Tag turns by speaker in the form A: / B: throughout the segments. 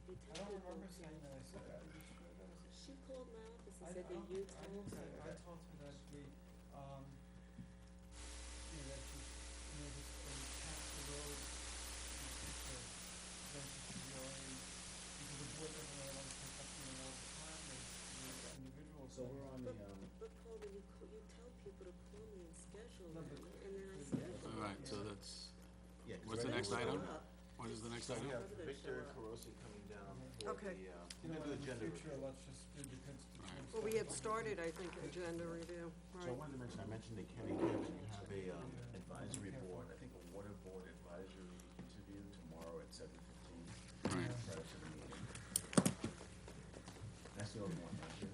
A: You
B: I
A: tell
B: don't
A: people
B: remember
A: to.
B: saying that. I said that. Are you sure that was it?
A: She called my office and
B: I
A: said that
B: don't
A: you
B: think, I
A: told
B: didn't say, I
A: her.
B: told her that we, that she, this, tax the road in the future, then she should really, because the board doesn't really want to take up, all the time, the individual
C: So we're on
A: But,
C: the,
A: but Colby, you tell people to call me and schedule
B: No,
A: it,
B: but
A: and then I
B: the-
A: schedule
D: All
A: it.
D: right, so that's,
C: yeah. 'cause
D: what's the
C: right
D: next
C: now we're
D: item?
C: going-
A: Up.
D: What is the next
C: So we
D: item?
C: have
A: Never gonna
C: Victor
A: show up.
C: Carosi coming down
B: Mhm.
C: for
E: Okay.
C: the,
B: You know,
C: we're gonna do
B: in the
C: agenda
B: future,
C: review.
B: let's just do the constituents.
E: Well, we had started, I think, agenda review,
C: So I
E: right?
C: wanted to mention, I mentioned to Kenny Kevin, you have a, advisory board, I think a water board advisory interview tomorrow at 7:15.
D: Right.
C: Prior to the meeting. That's the only one, right?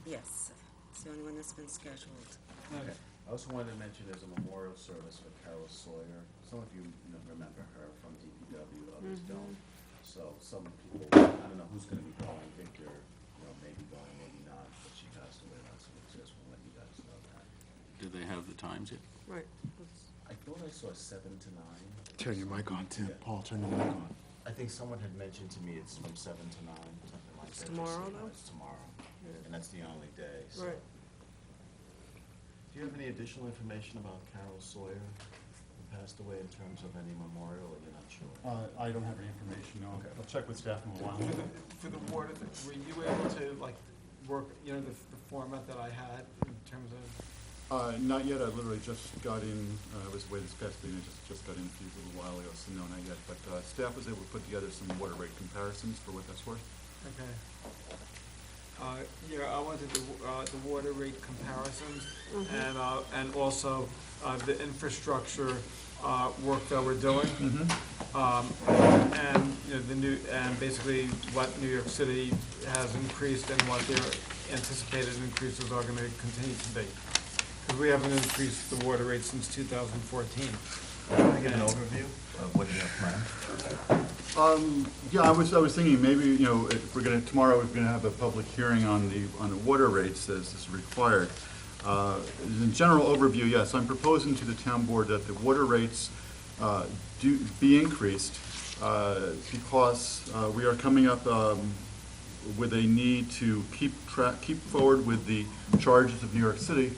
A: Yes, it's the only one that's been scheduled.
C: Okay. I also wanted to mention there's a memorial service for Carol Sawyer. Some of you remember her from DPW, others don't. So some people, I don't know who's gonna be going, Victor, maybe going, maybe not, but she passed away last week, so just wanna let you guys know that.
D: Do they have the times yet?
E: Right.
C: I thought I saw 7 to 9.
D: Turn your mic on, Tim.
C: Yeah.
D: Paul, turn your mic on.
C: I think someone had mentioned to me it's from 7 to 9, something like
E: It's
C: that.
E: tomorrow,
C: Just so you know,
E: though?
C: It's tomorrow,
E: Yeah.
C: and that's the only day, so.
E: Right.
C: Do you have any additional information about Carol Sawyer, who passed away in terms of any memorial, or you're not sure?
F: I don't have any information, no.
C: Okay.
F: I'll check with staff in a while.
B: For the board, were you able to, like, work, the format that I had in terms of?
F: Not yet, I literally just got in, I was away this past week, and I just got in a little while ago, so no, not yet. But staff was able to put together some water rate comparisons for what that's worth.
B: Okay. I wanted the water rate comparisons and also the infrastructure work that we're doing. And and basically what New York City has increased and what their anticipated increases are going to continue to be. Because we haven't increased the water rate since 2014.
C: Can I get an overview of what you have planned?
F: Yeah, I was thinking maybe, if we're tomorrow we're gonna have a public hearing on the water rates as is required. In general overview, yes, I'm proposing to the town board that the water rates do be increased because we are coming up with a need to keep forward with the charges of New York City.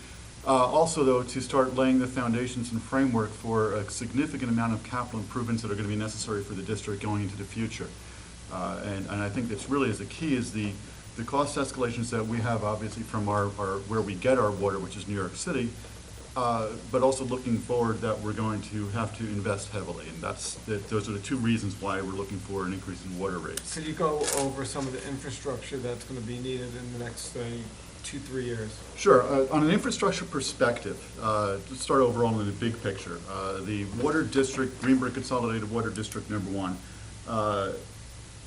F: Also, though, to start laying the foundations and framework for a significant amount of capital improvements that are going to be necessary for the district going into the future. And I think that's really is the key is the cost escalations that we have, obviously, from our where we get our water, which is New York City, but also looking forward that we're going to have to invest heavily. And those are the two reasons why we're looking for an increase in water rates.
B: Could you go over some of the infrastructure that's going to be needed in the next 2-3 years?
F: Sure. On an infrastructure perspective, let's start overall in the big picture. The Water District, Greenburgh Consolidated Water District Number 1,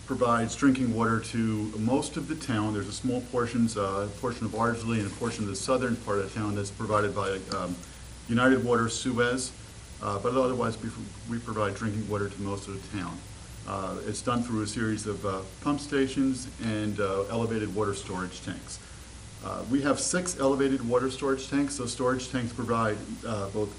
F: provides drinking water to most of the town. There's a small portion of Ardsley and a portion of the southern part of town that's provided by United Water Suez, but otherwise we provide drinking water to most of the town. It's done through a series of pump stations and elevated water storage tanks. We have 6 elevated water storage tanks. Those storage tanks provide both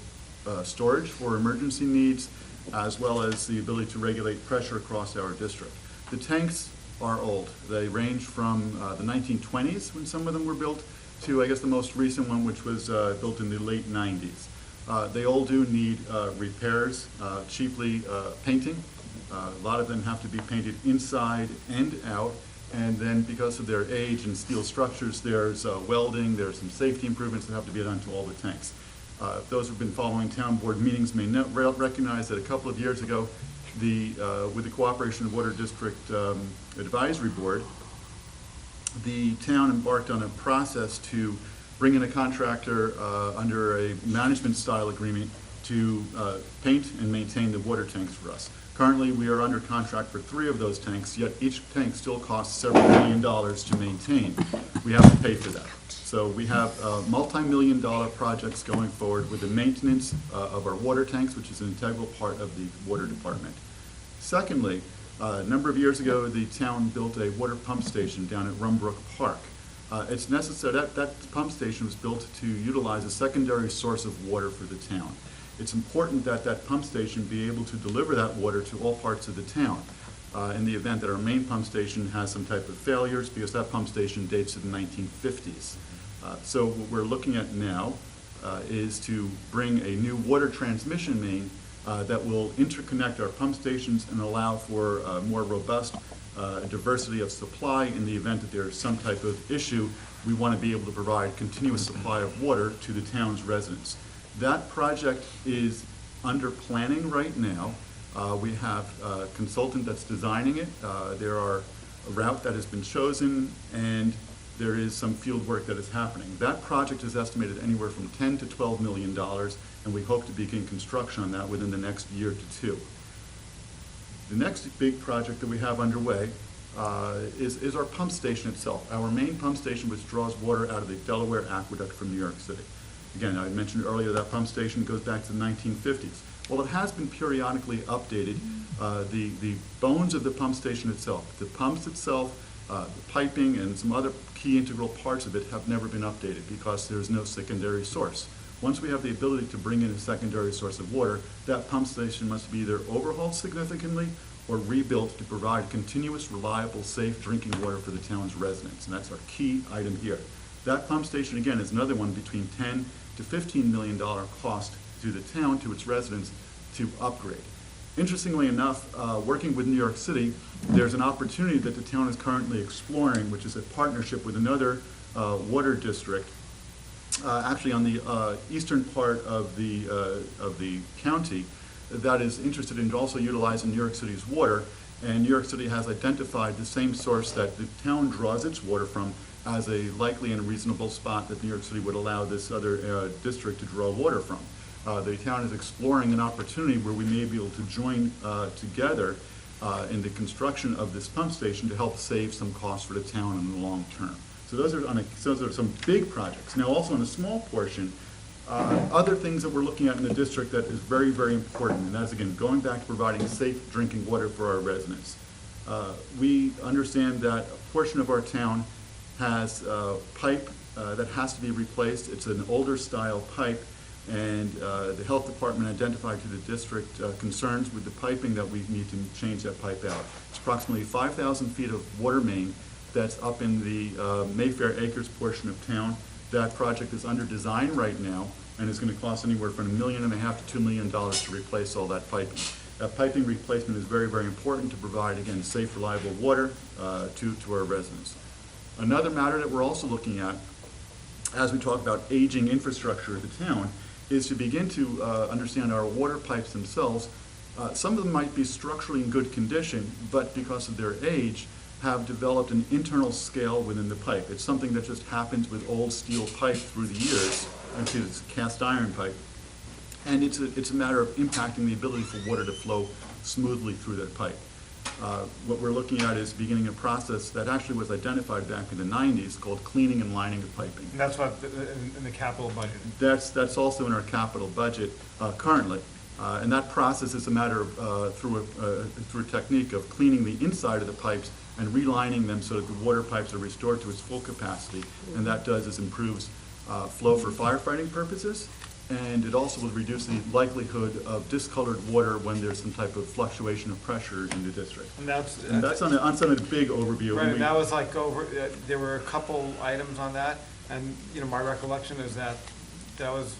F: storage for emergency needs as well as the ability to regulate pressure across our district. The tanks are old. They range from the 1920s, when some of them were built, to I guess the most recent one, which was built in the late 90s. They all do need repairs, chiefly painting. A lot of them have to be painted inside and out. And then because of their age and steel structures, there's welding, there's some safety improvements that have to be done to all the tanks. Those who've been following town board meetings may recognize that a couple of years ago, with the cooperation of Water District Advisory Board, the town embarked on a process to bring in a contractor under a management style agreement to paint and maintain the water tanks for us. Currently, we are under contract for 3 of those tanks, yet each tank still costs several $1 million to maintain. We have to pay for that. So we have multi-million-dollar projects going forward with the maintenance of our water tanks, which is an integral part of the water department. Secondly, a number of years ago, the town built a water pump station down at Rumbrook Park. It's necessary, that pump station was built to utilize a secondary source of water for the town. It's important that that pump station be able to deliver that water to all parts of the town. in the event that our main pump station has some type of failures, because that pump station dates to the 1950s. So what we're looking at now is to bring a new water transmission main that will interconnect our pump stations and allow for a more robust diversity of supply in the event that there's some type of issue. We want to be able to provide continuous supply of water to the town's residents. That project is under planning right now. We have a consultant that's designing it. There are a route that has been chosen, and there is some field work that is happening. That project is estimated anywhere from $10 to $12 million, and we hope to begin construction on that within the next year to two. The next big project that we have underway is our pump station itself. Our main pump station, which draws water out of the Delaware Aqueduct from New York City. Again, I mentioned earlier that pump station goes back to the 1950s. Well, it has been periodically updated. The bones of the pump station itself, the pumps itself, the piping, and some other key integral parts of it have never been updated because there's no secondary source. Once we have the ability to bring in a secondary source of water, that pump station must be either overhauled significantly or rebuilt to provide continuous, reliable, safe drinking water for the town's residents. And that's our key item here. That pump station, again, is another one between $10 to $15 million cost to the town, to its residents, to upgrade. Interestingly enough, working with New York City, there's an opportunity that the town is currently exploring, which is a partnership with another water district, actually on the eastern part of the county, that is interested in also utilizing New York City's water. And New York City has identified the same source that the town draws its water from as a likely and reasonable spot that New York City would allow this other district to draw water from. The town is exploring an opportunity where we may be able to join together in the construction of this pump station to help save some costs for the town in the long term. So those are some big projects. Now, also in a small portion, other things that we're looking at in the district that is very, very important, and that's, again, going back to providing safe drinking water for our residents. We understand that a portion of our town has pipe that has to be replaced. It's an older style pipe, and the health department identified to the district concerns with the piping that we need to change that pipe out. It's approximately 5,000 feet of water main that's up in the Mayfair Acres portion of town. That project is under design right now and is going to cost anywhere from $1.5 million to $2 million to replace all that piping. That piping replacement is very, very important to provide, again, safe, reliable water to our residents. Another matter that we're also looking at, as we talk about aging infrastructure of the town, is to begin to understand our water pipes themselves. Some of them might be structurally in good condition, but because of their age, have developed an internal scale within the pipe. It's something that just happens with old steel pipe through the years. Actually, it's a cast iron pipe. And it's a matter of impacting the ability for water to flow smoothly through that pipe. What we're looking at is beginning a process that actually was identified back in the 90s called cleaning and lining of piping.
B: And that's what, in the capital budget.
F: That's also in our capital budget currently. And that process is a matter of, through a technique of cleaning the inside of the pipes and relining them so that the water pipes are restored to its full capacity. And that does is improves flow for firefighting purposes, and it also will reduce the likelihood of discolored water when there's some type of fluctuation of pressure in the district.
B: And that's
F: on a big overview.
B: right. And that was like over. There were a couple items on that, and my recollection is that was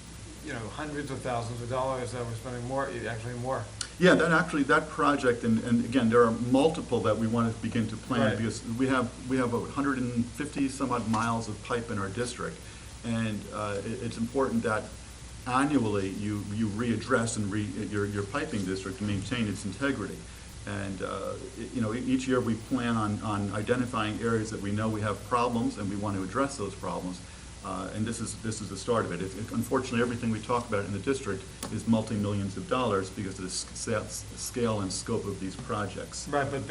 B: hundreds of thousands of dollars that we're spending more, actually more.
F: Yeah, that project, and again, there are multiple that we want to begin to plan,
B: Right.
F: because we have 150 some odd miles of pipe in our district, and it's important that annually you readdress and your piping district to maintain its integrity. And each year we plan on identifying areas that we know we have problems and we want to address those problems. And this is the start of it. Unfortunately, everything we talk about in the district is multi-millions of dollars because of the scale and scope of these projects.
B: Right, but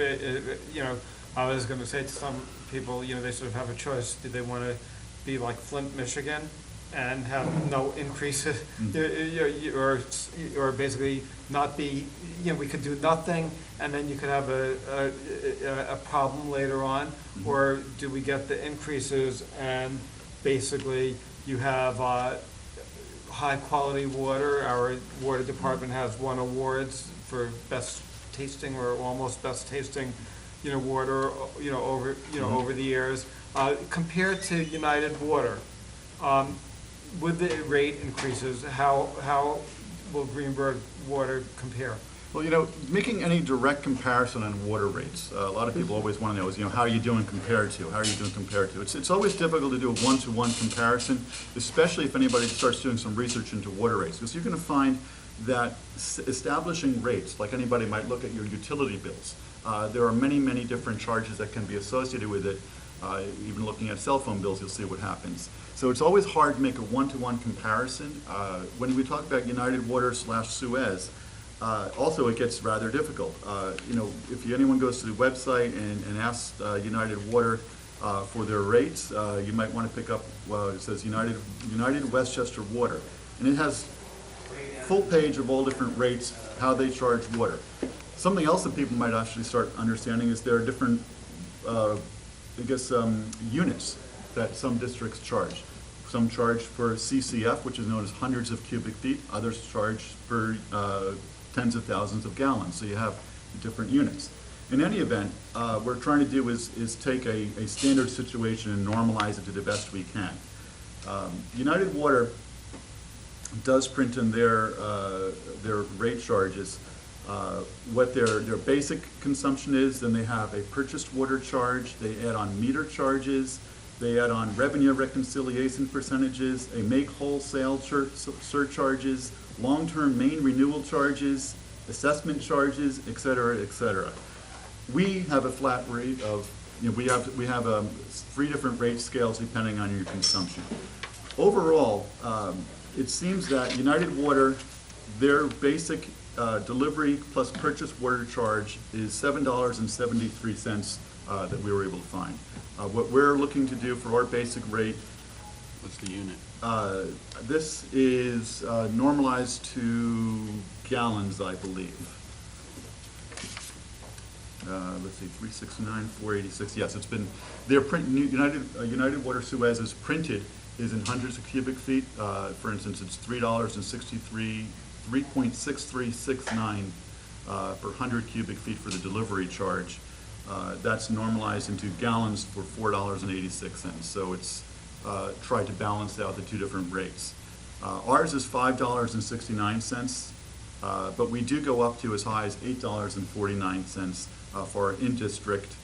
B: I was going to say to some people, they sort of have a choice. Do they want to be like Flint, Michigan, and have no increases, or basically not be? We could do nothing, and then you could have a problem later on,
F: Mm-hmm.
B: or do we get the increases and basically you have high quality water? Our water department has won awards for best tasting or almost best tasting, water, over the years. Compared to United Water, with the rate increases, how will Greenburgh Water compare?
F: Well, making any direct comparison on water rates, a lot of people always want to know is, how are you doing compared to? How are you doing compared to? It's always difficult to do a one-to-one comparison, especially if anybody starts doing some research into water rates, because you're going to find that establishing rates, like anybody might look at your utility bills, there are many, many different charges that can be associated with it. Even looking at cell phone bills, you'll see what happens. So it's always hard to make a one-to-one comparison. When we talk about United Water / Suez, also it gets rather difficult. If anyone goes to the website and asks United Water for their rates, you might want to pick up, it says United Westchester Water. And it has full page of all different rates, how they charge water. Something else that people might actually start understanding is there are different units that some districts charge. Some charge for CCF, which is known as hundreds of cubic feet. Others charge for tens of thousands of gallons. So you have different units. In any event, what we're trying to do is take a standard situation and normalize it to the best we can. United Water does print in their rate charges what their basic consumption is. Then they have a purchased water charge. They add on meter charges. They add on revenue reconciliation percentages, a make wholesale surcharges, long-term main renewal charges, assessment charges, et cetera, et cetera. We have a flat rate of, we have 3 different rate scales depending on your consumption. Overall, it seems that United Water, their basic delivery plus purchase water charge is $7.73 that we were able to find. What we're looking to do for our basic rate,
D: What's the unit?
F: this is normalized to gallons, I believe. Let's see, 369, 486. Yes, it's been, United Water Suez's printed is in hundreds of cubic feet. For instance, it's $3.6369 per 100 cubic feet for the delivery charge. That's normalized into gallons for $4.86. So it's tried to balance out the 2 different rates. Ours is $5.69, but we do go up to as high as $8.49 for our in-district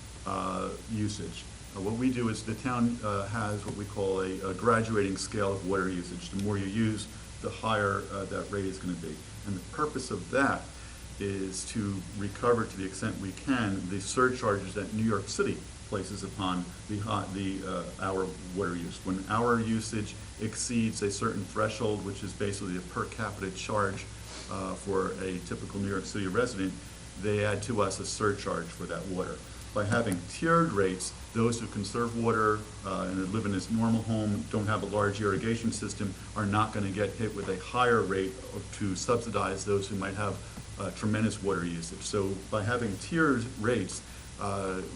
F: usage. What we do is the town has what we call a graduating scale of water usage. The more you use, the higher that rate is going to be. And the purpose of that is to recover, to the extent we can, the surcharges that New York City places upon our water use. When our usage exceeds a certain threshold, which is basically a per capita charge for a typical New York City resident, they add to us a surcharge for that water. By having tiered rates, those who conserve water and live in this normal home, don't have a large irrigation system, are not going to get hit with a higher rate to subsidize those who might have tremendous water usage. So by having tiered rates,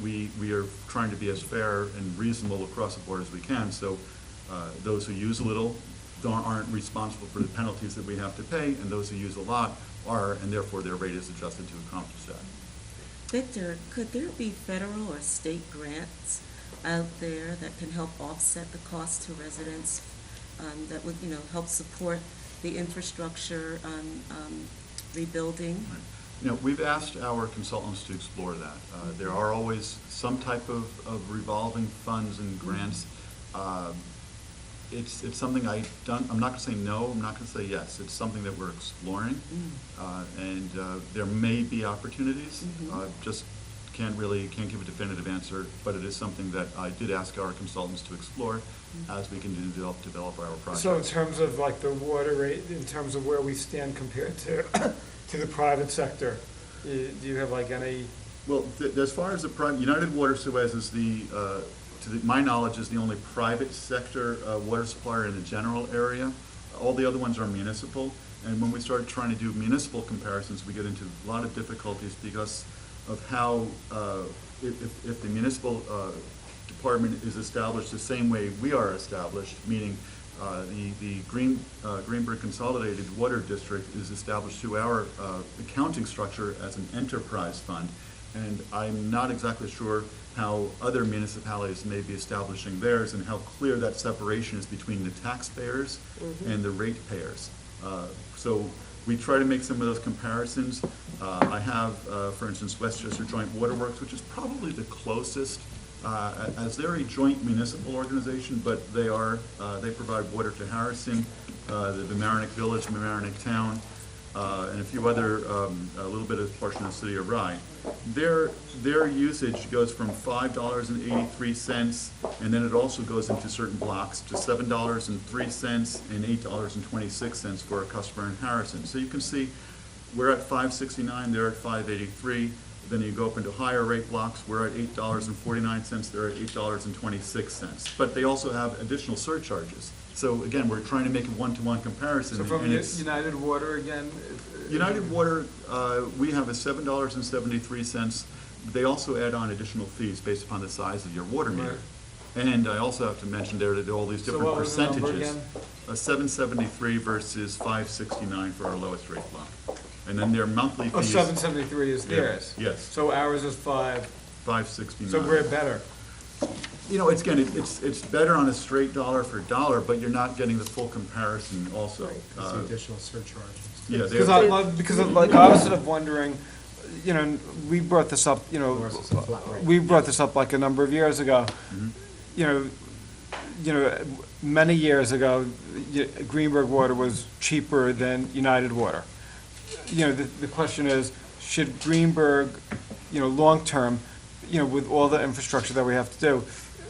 F: we are trying to be as fair and reasonable across the board as we can. So those who use a little aren't responsible for the penalties that we have to pay, and those who use a lot are, and therefore their rate is adjusted to accomplish that.
A: Victor, could there be federal or state grants out there that can help offset the cost to residents, that would, help support the infrastructure rebuilding?
F: We've asked our consultants to explore that. There are always some type of revolving funds and grants. It's something I'm not going to say no, I'm not going to say yes. It's something that we're exploring, and there may be opportunities. Just can't give a definitive answer, but it is something that I did ask our consultants to explore as we can develop our project.
B: So in terms of like the water rate, in terms of where we stand compared to to the private sector, do you have like any?
F: Well, as far as the United Water Suez is my knowledge, is the only private sector water supplier in the general area. All the other ones are municipal. And when we started trying to do municipal comparisons, we get into a lot of difficulties because of how, if the municipal department is established the same way we are established, meaning The Greenburgh Consolidated Water District is established through our accounting structure as an enterprise fund, and I'm not exactly sure how other municipalities may be establishing theirs and how clear that separation is between the taxpayers and the ratepayers. So we try to make some of those comparisons. I have, for instance, Westchester Joint Waterworks, which is probably the closest, as they're a joint municipal organization, but they provide water to Harrison, the Mamaroneck Village, Mamaroneck Town, and a few other, a little bit of portion of the city of Rye. Their usage goes from $5.83, and then it also goes into certain blocks to $7.03 and $8.26 for a customer in Harrison. So you can see we're at $5.69, they're at $5.83. Then you go up into higher rate blocks, we're at $8.49, they're at $8.26. But they also have additional surcharges. So again, we're trying to make a one-to-one comparison.
B: So from
F: and it's-
B: United Water again?
F: United Water, we have a $7.73. They also add on additional fees based upon the size of your water meter. And I also have to mention there that all these
B: So
F: different
B: what was the number
F: percentages.
B: again?
F: A $7.73 versus $5.69 for our lowest rate block. And then their monthly fees.
B: Oh, 773 is
F: Yeah,
B: theirs?
F: yes.
B: So ours is 5,
F: $5.69.
B: so we're better.
F: You know, it's, again, it's better on a straight dollar for dollar, but you're not getting the full comparison also.
G: It's the additional surcharges.
F: Yeah,
B: Because like, I was sort of wondering, you know, we brought this up, you know,
G: Yours is a flat rate.
B: we brought this up like a number of years ago. You know, many years ago, Greenburgh Water was cheaper than United Water. You know, the question is, should Greenburgh, you know, long-term, you know, with all the infrastructure that we have to do,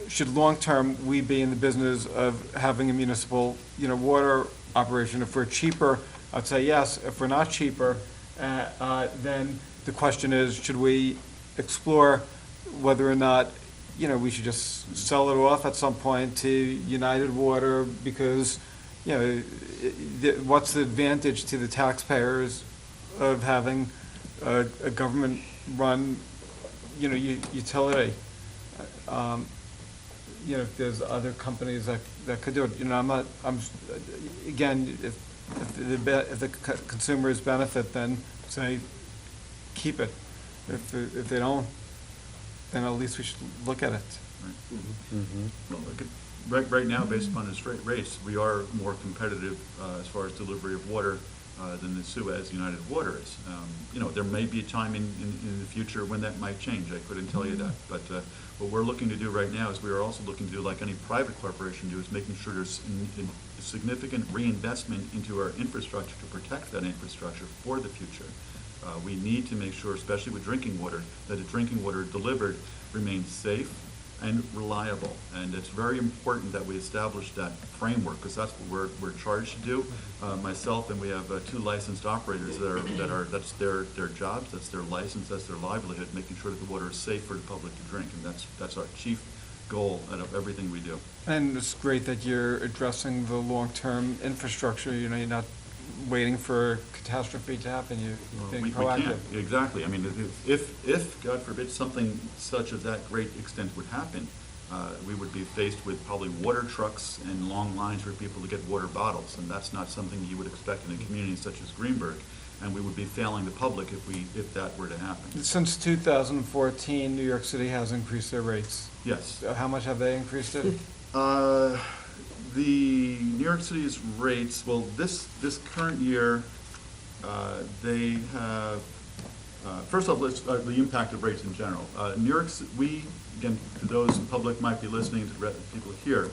B: should long-term we be in the business of having a municipal, you know, water operation? If we're cheaper, I'd say yes. If we're not cheaper, then the question is, should we explore whether or not, you know, we should just sell it off at some point to United Water? Because, you know, what's the advantage to the taxpayers of having a government-run, you know, utility? You know, if there's other companies that could do it, you know, again, if the consumers benefit, then say, keep it. If they don't, then at least we should look at it.
F: Well, right now, based upon this race, we are more competitive as far as delivery of water than the Suez United Water is. You know, there may be a time in the future when that might change. I couldn't tell you that. But what we're looking to do right now is we are also looking to do, like any private corporation do, is making sure there's significant reinvestment into our infrastructure to protect that infrastructure for the future. We need to make sure, especially with drinking water, that the drinking water delivered remains safe and reliable. And it's very important that we establish that framework, because that's what we're charged to do. Myself, and we have 2 licensed operators that's their jobs, that's their license, that's their livelihood, making sure that the water is safe for the public to drink. And that's our chief goal out of everything we do.
B: And it's great that you're addressing the long-term infrastructure. You know, you're not waiting for catastrophe to happen, you're being
F: We
B: proactive.
F: can't, exactly. I mean, if, God forbid, something such of that great extent would happen, we would be faced with probably water trucks and long lines for people to get water bottles, and that's not something you would expect in a community such as Greenburgh, and we would be failing the public if that were to happen.
B: Since 2014, New York City has increased their rates.
F: Yes.
B: How much have they increased it?
F: The New York City's rates, well, this current year, they have, first off, the impact of rates in general. New York, we, again, to those in public might be listening, to people here,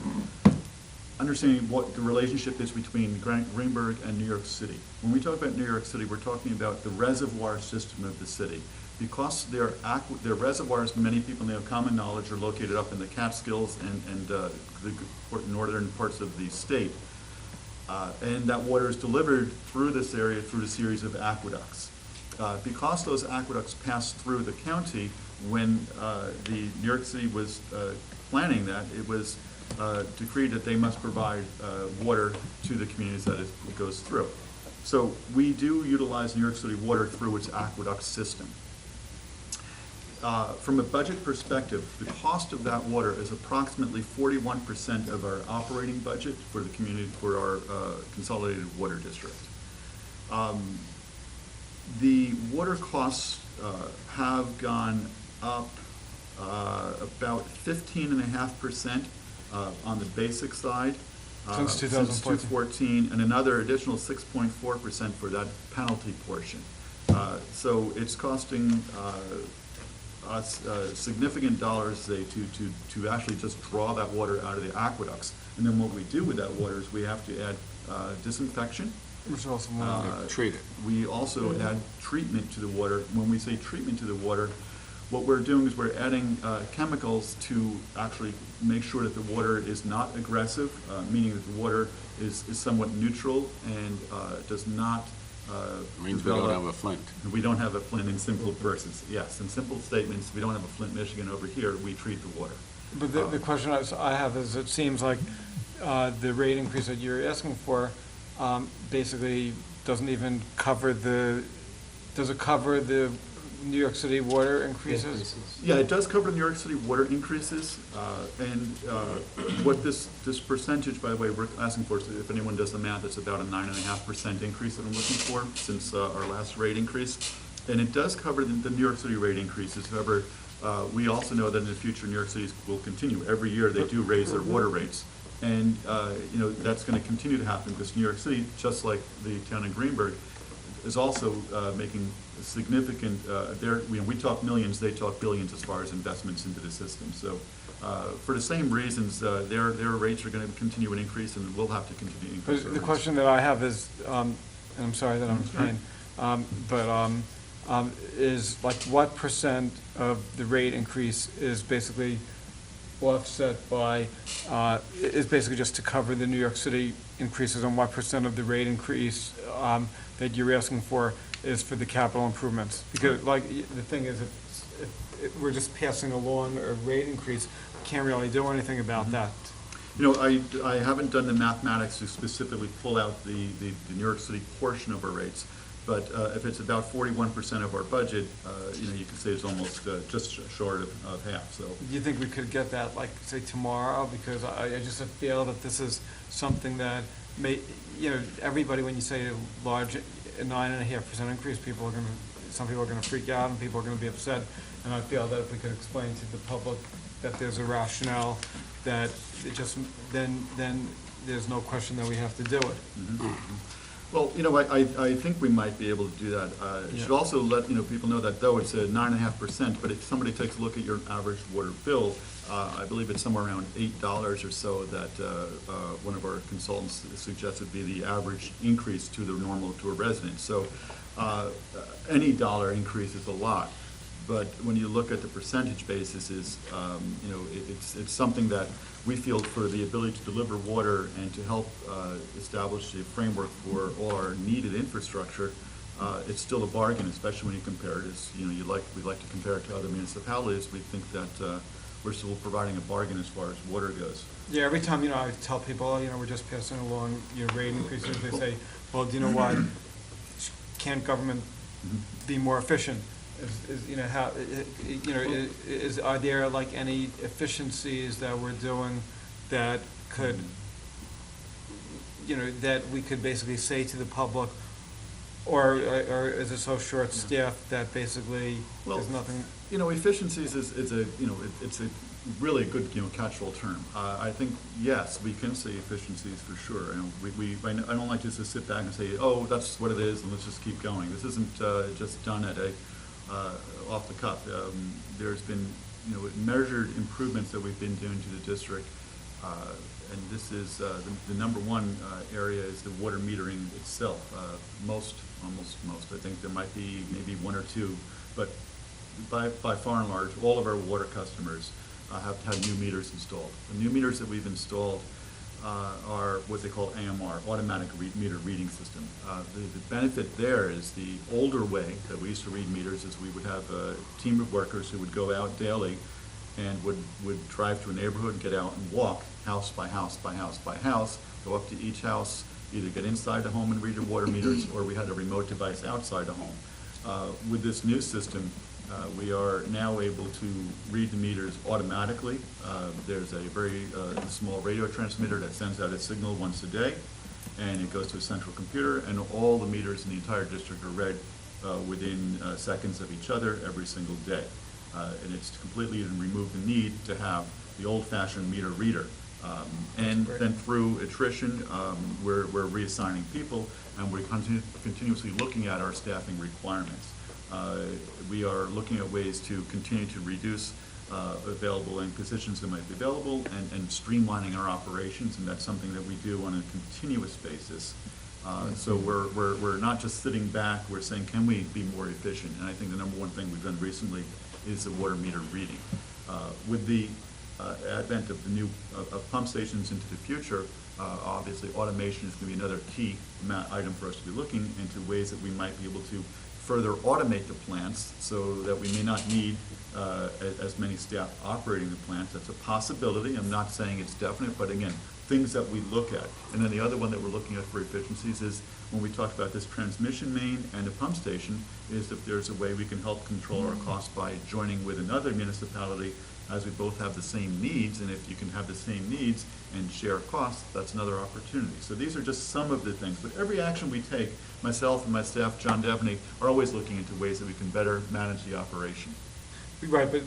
F: understanding what the relationship is between Greenburgh and New York City. When we talk about New York City, we're talking about the reservoir system of the city. Because their reservoirs, many people know, common knowledge, are located up in the Catskills and the northern parts of the state. And that water is delivered through this area through a series of aqueducts. Because those aqueducts pass through the county, when the New York City was planning that, it was decreed that they must provide water to the communities that it goes through. So we do utilize New York City water through its aqueduct system. From a budget perspective, the cost of that water is approximately 41% of our operating budget for the community, for our consolidated water district. The water costs have gone up about 15.5% on the basic side.
B: Since 2014.
F: Since 2014, and another additional 6.4% for that penalty portion. So it's costing us significant dollars, say, to actually just draw that water out of the aqueducts. And then what we do with that water is we have to add disinfection.
B: Which also
D: Treat it.
F: We also add treatment to the water. When we say treatment to the water, what we're doing is we're adding chemicals to actually make sure that the water is not aggressive, meaning that the water is somewhat neutral and does not
D: Means we don't
F: develop-
D: have a Flint.
F: We don't have a Flint in simple verses, yes. In simple statements, we don't have a Flint, Michigan over here, we treat the water.
B: But the question I have is, it seems like the rate increase that you're asking for basically doesn't even cover does it cover the New York City water increases?
F: Yeah, it does cover the New York City water increases, and what this percentage, by the way, we're asking for, if anyone does the math, it's about a 9.5% increase that I'm looking for since our last rate increase. And it does cover the New York City rate increases. However, we also know that in the future, New York City will continue. Every year, they do raise their water rates. And, that's going to continue to happen because New York City, just like the town of Greenburgh, is also making significant, we talk millions, they talk billions as far as investments into the system. So for the same reasons, their rates are going to continue to increase, and we'll have to continue to increase our
B: But the
F: rates.
B: question that I have is, and I'm sorry that I'm trying, is like what percent of the rate increase is basically offset by, is basically just to cover the New York City increases, and what percent of the rate increase that you're asking for is for the capital improvements? Because like, the thing is, if we're just passing along a rate increase, we can't really do anything about that.
F: I haven't done the mathematics to specifically pull out the New York City portion of our rates, but if it's about 41% of our budget, you could say it's almost just short of half, so.
B: Do you think we could get that, like, say, tomorrow? Because I just feel that this is something that everybody, when you say a large 9.5% increase, some people are gonna freak out and people are gonna be upset. And I feel that if we could explain to the public that there's a rationale, that it just, then there's no question that we have to do it.
F: Well, I think we might be able to do that. It should
B: Yeah.
F: also let, people know that though it's a 9.5%, but if somebody takes a look at your average water bill, I believe it's somewhere around $8 or so that one of our consultants suggests would be the average increase to a resident. So any dollar increase is a lot. But when you look at the percentage basis, it's something that we feel for the ability to deliver water and to help establish a framework for all our needed infrastructure, it's still a bargain, especially when you compare it. We like to compare it to other municipalities. We think that we're still providing a bargain as far as water goes.
B: Yeah, every time, I tell people, we're just passing along rate increases, they say, well, do you know what? Can't government be more efficient? Are there like any efficiencies that we're doing that could, that we could basically say to the public, or is it so short-staffed that basically there's nothing?
F: Efficiencies it's a really good, catch-all term. I think, yes, we can say efficiencies for sure. I don't like just to sit back and say, oh, that's what it is, and let's just keep going. This isn't just done at off the cuff. There's been, measured improvements that we've been doing to the district, and this is the number one area is the water metering itself. Almost most. I think there might be maybe one or two, but by far and large, all of our water customers have had new meters installed. The new meters that we've installed are what they call AMR, automatic meter reading system. The benefit there is the older way that we used to read meters is we would have a team of workers who would go out daily and would drive to a neighborhood and get out and walk house by house by house by house, go up to each house, either get inside the home and read your water meters, or we had a remote device outside the home. With this new system, We are now able to read the meters automatically. There's a very small radio transmitter that sends out a signal once a day, and it goes to a central computer, and all the meters in the entire district are read within seconds of each other every single day. And it's completely removed the need to have the old-fashioned meter reader. And then through attrition, we're reassigning people, and we're continuously looking at our staffing requirements. We are looking at ways to continue to reduce available and positions that might be available, and streamlining our operations, and that's something that we do on a continuous basis. So we're not just sitting back, we're saying, can we be more efficient? And I think the number one thing we've done recently is the water meter reading. With the advent of the new pump stations into the future, obviously automation is going to be another key item for us to be looking into ways that we might be able to further automate the plants so that we may not need as many staff operating the plants. That's a possibility. I'm not saying it's definite, but again, things that we look at. And then the other one that we're looking at for efficiencies is when we talk about this transmission main and a pump station, is if there's a way we can help control our costs by joining with another municipality, as we both have the same needs, and if you can have the same needs and share costs, that's another opportunity. So these are just some of the things, but every action we take, myself and my staff, John Devney, are always looking into ways that we can better manage the operation.
B: Right, but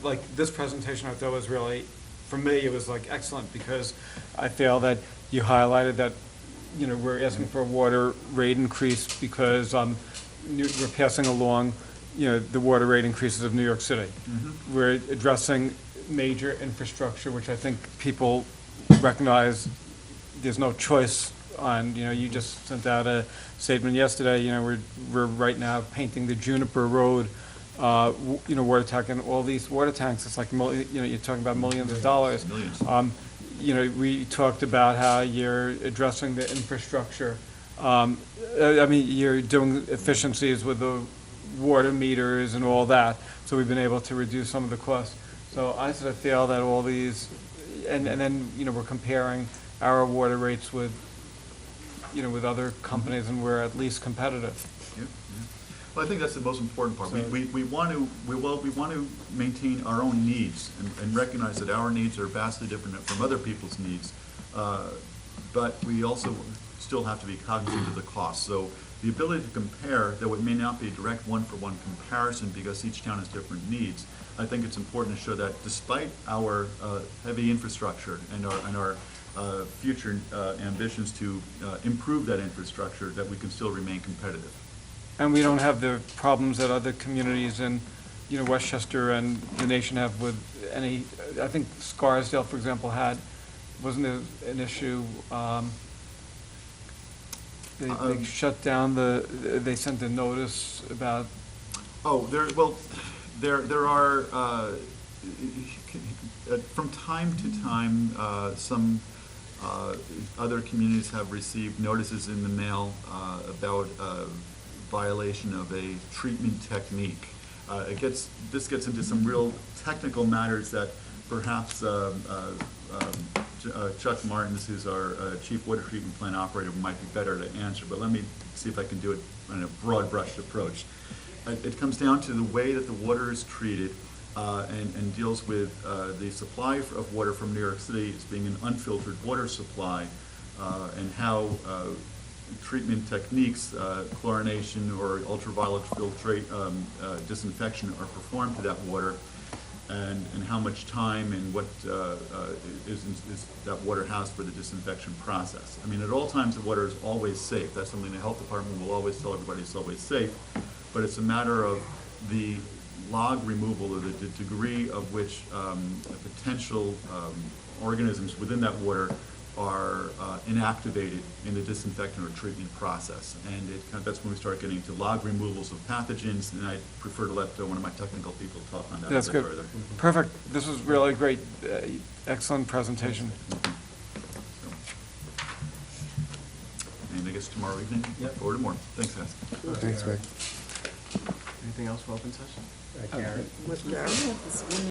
B: like this presentation I thought was really, for me, it was like excellent, because I feel that you highlighted that, you know, we're asking for a water rate increase because we're passing along, you know, the water rate increases of New York City.
F: Mm-hmm.
B: We're addressing major infrastructure, which I think people recognize there's no choice on. You know, you just sent out a statement yesterday, you know, we're right now painting the Juniper Road, you know, water tank, and all these water tanks, it's like, you know, you're talking about millions of dollars.
F: Millions.
B: You know, we talked about how you're addressing the infrastructure. I mean, you're doing efficiencies with the water meters and all that, so we've been able to reduce some of the costs. So I sort of feel that all these, and then, you know, we're comparing our water rates with, you know, with other companies, and we're at least competitive.
F: Yeah, yeah. Well, I think that's the most important part.
B: So-
F: We want to maintain our own needs and recognize that our needs are vastly different from other people's needs. But we also still have to be cognizant of the cost. So the ability to compare, though it may not be a direct one-for-one comparison because each town has different needs, I think it's important to show that despite our heavy infrastructure and our future ambitions to improve that infrastructure, that we can still remain competitive.
B: And we don't have the problems that other communities in, you know, Westchester and the nation have with any, I think Scarsdale, for example, wasn't there an issue, they shut down they sent a notice about.
F: Oh, there are, from time to time, some other communities have received notices in the mail about violation of a treatment technique. This gets into some real technical matters that perhaps Chuck Martins, who's our chief water treatment plant operator, might be better to answer, but let me see if I can do it in a broad brush approach. It comes down to the way that the water is treated and deals with the supply of water from New York City as being an unfiltered water supply, and how treatment techniques, chlorination or ultraviolet filtrate disinfection are performed to that water, and how much time and what is that water has for the disinfection process. I mean, at all times, the water is always safe. That's something the health department will always tell everybody is always safe, but it's a matter of the log removal or the degree of which potential organisms within that water are inactivated in the disinfectant or treatment process. And that's when we start getting into log removals of pathogens, and I prefer to let one of my technical people talk on that
B: That's
F: a bit
B: good.
F: further.
B: Perfect. This was really great. Excellent presentation.
F: And I guess tomorrow evening,
G: Yep.
F: forward to more. Thanks, guys.
G: Thanks, Rick.
C: Anything else for open session?
E: Was Gary?
A: We have this one